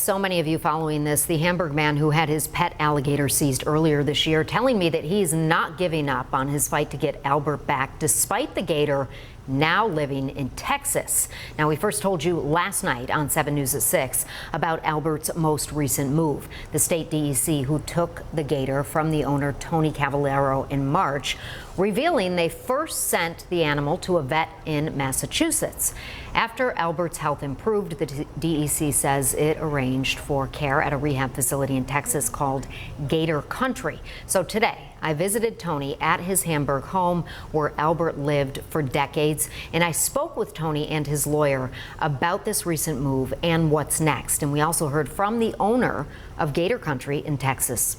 so many of you following this, the Hamburg man who had his pet alligator seized earlier this year telling me that he's not giving up on his fight to get Albert back, despite the gator now living in Texas. Now, we first told you last night on 7 News at 6 about Albert's most recent move. The state DEC who took the gator from the owner, Tony Cavallero, in March, revealing they first sent the animal to a vet in Massachusetts. After Albert's health improved, the DEC says it arranged for care at a rehab facility in Texas called Gator Country. So today, I visited Tony at his Hamburg home where Albert lived for decades, and I spoke with Tony and his lawyer about this recent move and what's next. And we also heard from the owner of Gator Country in Texas.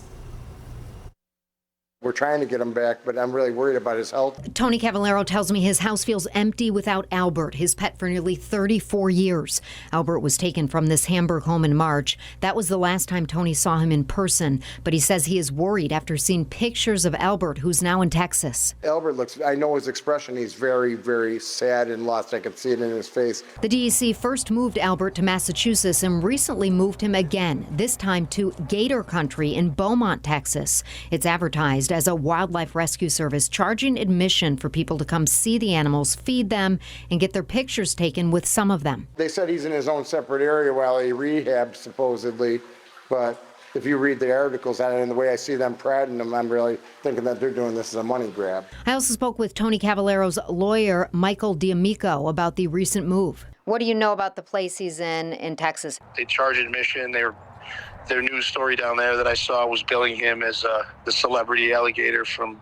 We're trying to get him back, but I'm really worried about his health. Tony Cavallero tells me his house feels empty without Albert, his pet for nearly 34 years. Albert was taken from this Hamburg home in March. That was the last time Tony saw him in person, but he says he is worried after seeing pictures of Albert, who's now in Texas. Albert looks, I know his expression, he's very, very sad and lost. I could see it in his face. The DEC first moved Albert to Massachusetts and recently moved him again, this time to Gator Country in Beaumont, Texas. It's advertised as a wildlife rescue service, charging admission for people to come see the animals, feed them, and get their pictures taken with some of them. They said he's in his own separate area while he rehabs, supposedly, but if you read the articles on it and the way I see them prating him, I'm really thinking that they're doing this as a money grab. I also spoke with Tony Cavallero's lawyer, Michael D'Amico, about the recent move. What do you know about the place he's in Texas? They charge admission. Their news story down there that I saw was billing him as the celebrity alligator from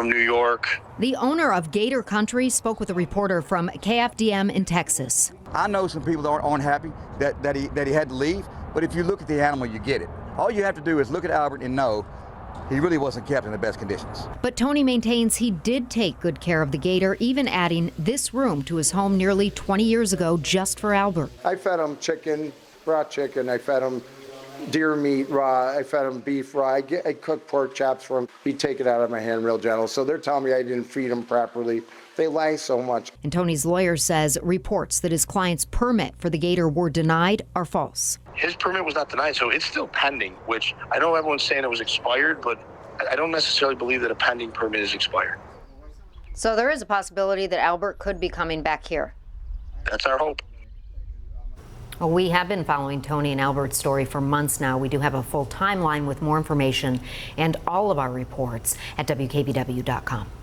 New York. The owner of Gator Country spoke with a reporter from KFDM in Texas. I know some people aren't happy that he had to leave, but if you look at the animal, you get it. All you have to do is look at Albert and know he really wasn't kept in the best conditions. But Tony maintains he did take good care of the gator, even adding this room to his home nearly 20 years ago just for Albert. I fed him chicken, raw chicken. I fed him deer meat raw. I fed him beef raw. I cooked pork chops for him. He'd take it out of my hand real gentle. So they're telling me I didn't feed him properly. They lie so much. And Tony's lawyer says reports that his client's permit for the gator were denied are false. His permit was not denied, so it's still pending, which I know everyone's saying it was expired, but I don't necessarily believe that a pending permit is expired. So there is a possibility that Albert could be coming back here. That's our hope. Well, we have been following Tony and Albert's story for months now. We do have a full timeline with more information and all of our reports at WKBW.com.